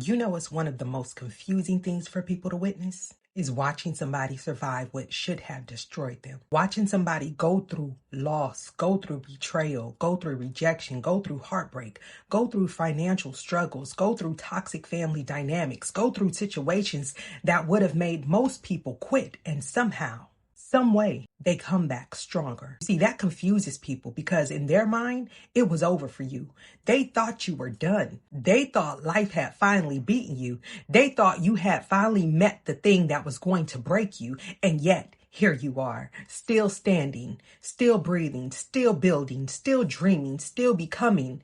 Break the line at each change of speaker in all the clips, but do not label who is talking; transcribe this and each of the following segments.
You know, it's one of the most confusing things for people to witness is watching somebody survive what should have destroyed them. Watching somebody go through loss, go through betrayal, go through rejection, go through heartbreak, go through financial struggles, go through toxic family dynamics, go through situations that would have made most people quit, and somehow, some way, they come back stronger. See, that confuses people because in their mind, it was over for you. They thought you were done. They thought life had finally beaten you. They thought you had finally met the thing that was going to break you. And yet, here you are, still standing, still breathing, still building, still dreaming, still becoming.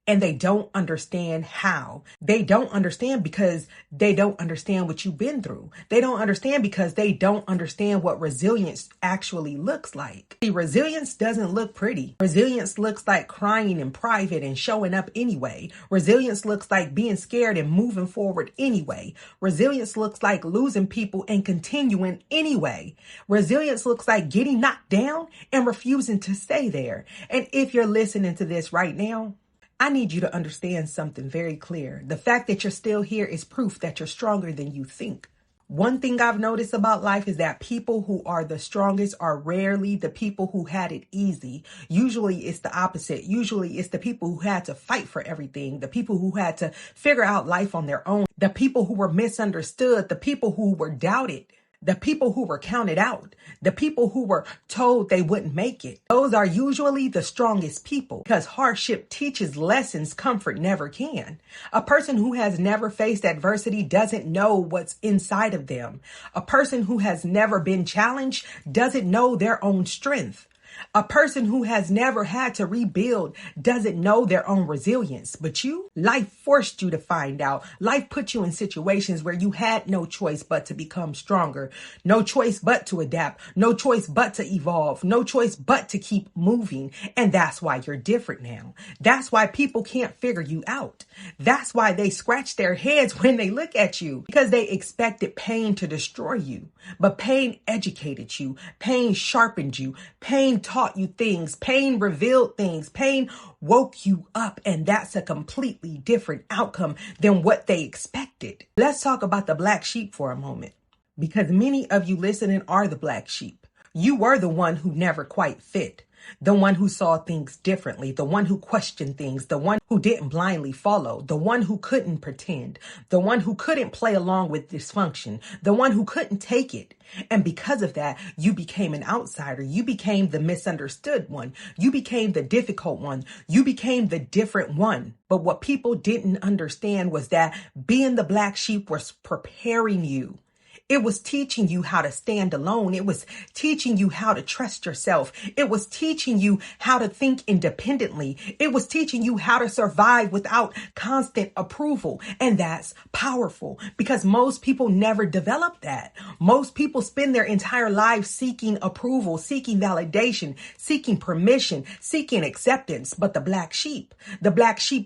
And they don't understand how. They don't understand because they don't understand what you've been through. They don't understand because they don't understand what resilience actually looks like. See, resilience doesn't look pretty. Resilience looks like crying in private and showing up anyway. Resilience looks like being scared and moving forward anyway. Resilience looks like losing people and continuing anyway. Resilience looks like getting knocked down and refusing to stay there. And if you're listening to this right now, I need you to understand something very clear. The fact that you're still here is proof that you're stronger than you think. One thing I've noticed about life is that people who are the strongest are rarely the people who had it easy. Usually it's the opposite. Usually it's the people who had to fight for everything, the people who had to figure out life on their own, the people who were misunderstood, the people who were doubted, the people who were counted out, the people who were told they wouldn't make it. Those are usually the strongest people because hardship teaches lessons comfort never can. A person who has never faced adversity doesn't know what's inside of them. A person who has never been challenged doesn't know their own strength. A person who has never had to rebuild doesn't know their own resilience. But you, life forced you to find out. Life put you in situations where you had no choice but to become stronger. No choice but to adapt. No choice but to evolve. No choice but to keep moving. And that's why you're different now. That's why people can't figure you out. That's why they scratch their heads when they look at you because they expected pain to destroy you. But pain educated you. Pain sharpened you. Pain taught you things. Pain revealed things. Pain woke you up. And that's a completely different outcome than what they expected. Let's talk about the black sheep for a moment, because many of you listening are the black sheep. You were the one who never quite fit. The one who saw things differently, the one who questioned things, the one who didn't blindly follow, the one who couldn't pretend, the one who couldn't play along with dysfunction, the one who couldn't take it. And because of that, you became an outsider. You became the misunderstood one. You became the difficult one. You became the different one. But what people didn't understand was that being the black sheep was preparing you. It was teaching you how to stand alone. It was teaching you how to trust yourself. It was teaching you how to think independently. It was teaching you how to survive without constant approval. And that's powerful because most people never develop that. Most people spend their entire lives seeking approval, seeking validation, seeking permission, seeking acceptance. But the black sheep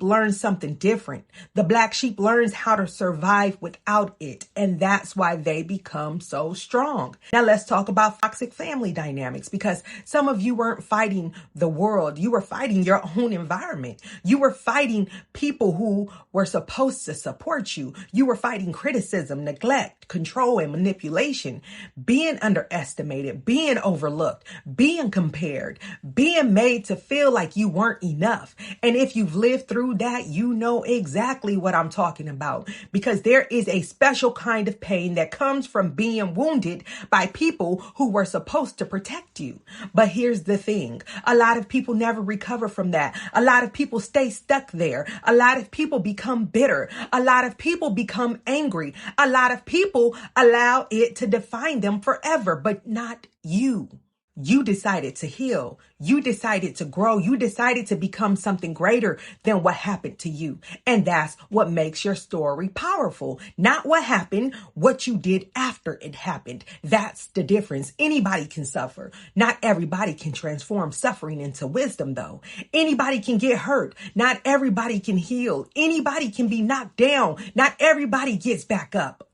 learns something different. The black sheep learns how to survive without it. And that's why they become so strong. Now let's talk about toxic family dynamics, because some of you weren't fighting the world. You were fighting your own environment. You were fighting people who were supposed to support you. You were fighting criticism, neglect, control, and manipulation, being underestimated, being overlooked, being compared, being made to feel like you weren't enough. And if you've lived through that, you know exactly what I'm talking about, because there is a special kind of pain that comes from being wounded by people who were supposed to protect you. But here's the thing. A lot of people never recover from that. A lot of people stay stuck there. A lot of people become bitter. A lot of people become angry. A lot of people allow it to define them forever, but not you. You decided to heal. You decided to grow. You decided to become something greater than what happened to you. And that's what makes your story powerful. Not what happened, what you did after it happened. That's the difference. Anybody can suffer. Not everybody can transform suffering into wisdom, though. Anybody can get hurt. Not everybody can heal. Anybody can be knocked down. Not everybody gets back up.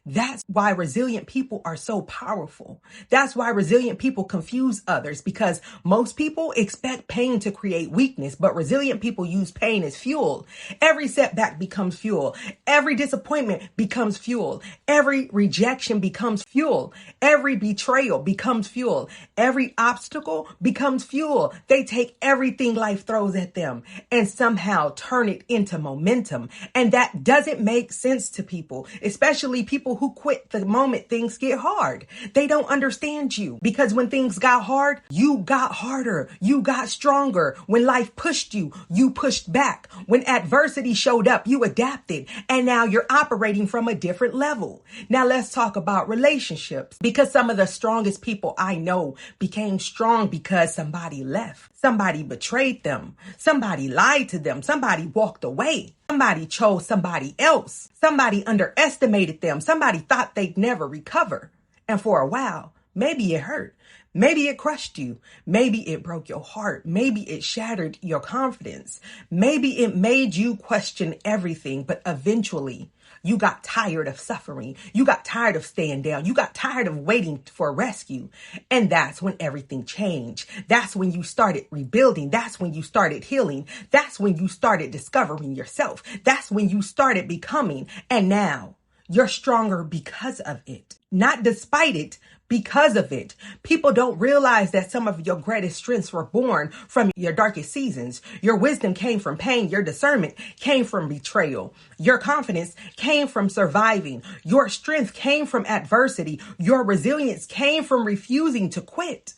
That's why resilient people are so powerful. That's why resilient people confuse others, because most people expect pain to create weakness, but resilient people use pain as fuel. Every setback becomes fuel. Every disappointment becomes fuel. Every rejection becomes fuel. Every betrayal becomes fuel. Every obstacle becomes fuel. They take everything life throws at them and somehow turn it into momentum. And that doesn't make sense to people, especially people who quit the moment things get hard. They don't understand you, because when things got hard, you got harder. You got stronger. When life pushed you, you pushed back. When adversity showed up, you adapted. And now you're operating from a different level. Now let's talk about relationships, because some of the strongest people I know became strong because somebody left. Somebody betrayed them. Somebody lied to them. Somebody walked away. Somebody chose somebody else. Somebody underestimated them. Somebody thought they'd never recover. And for a while, maybe it hurt. Maybe it crushed you. Maybe it broke your heart. Maybe it shattered your confidence. Maybe it made you question everything. But eventually, you got tired of suffering. You got tired of staying down. You got tired of waiting for rescue. And that's when everything changed. That's when you started rebuilding. That's when you started healing. That's when you started discovering yourself. That's when you started becoming. And now you're stronger because of it. Not despite it, because of it. People don't realize that some of your greatest strengths were born from your darkest seasons. Your wisdom came from pain. Your discernment came from betrayal. Your confidence came from surviving. Your strength came from adversity. Your resilience came from refusing to quit.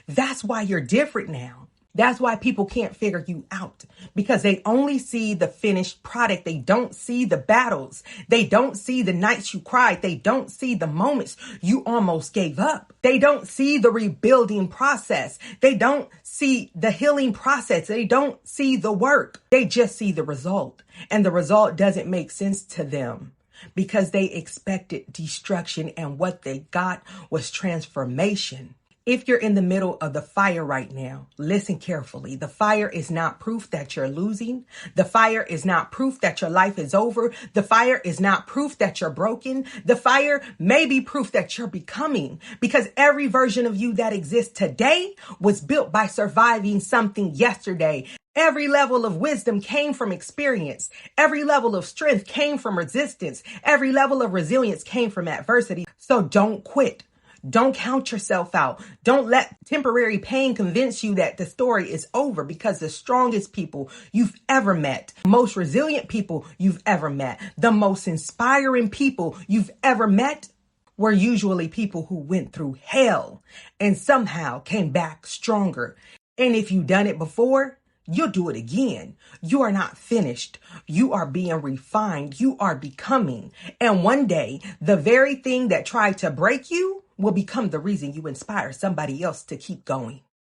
That's why you're different now. That's why people can't figure you out, because they only see the finished product. They don't see the battles. They don't see the nights you cried. They don't see the moments you almost gave up. They don't see the rebuilding process. They don't see the healing process. They don't see the work. They just see the result. And the result doesn't make sense to them, because they expected destruction, and what they got was transformation. If you're in the middle of the fire right now, listen carefully. The fire is not proof that you're losing. The fire is not proof that your life is over. The fire is not proof that you're broken. The fire may be proof that you're becoming, because every version of you that exists today was built by surviving something yesterday. Every level of wisdom came from experience. Every level of strength came from resistance. Every level of resilience came from adversity. So don't quit. Don't count yourself out. Don't let temporary pain convince you that the story is over, because the strongest people you've ever met, most resilient people you've ever met, the most inspiring people you've ever met were usually people who went through hell and somehow came back stronger. And if you've done it before, you'll do it again. You are not finished. You are being refined. You are becoming. And one day, the very thing that tried to break you will become the reason you inspire somebody else to keep going.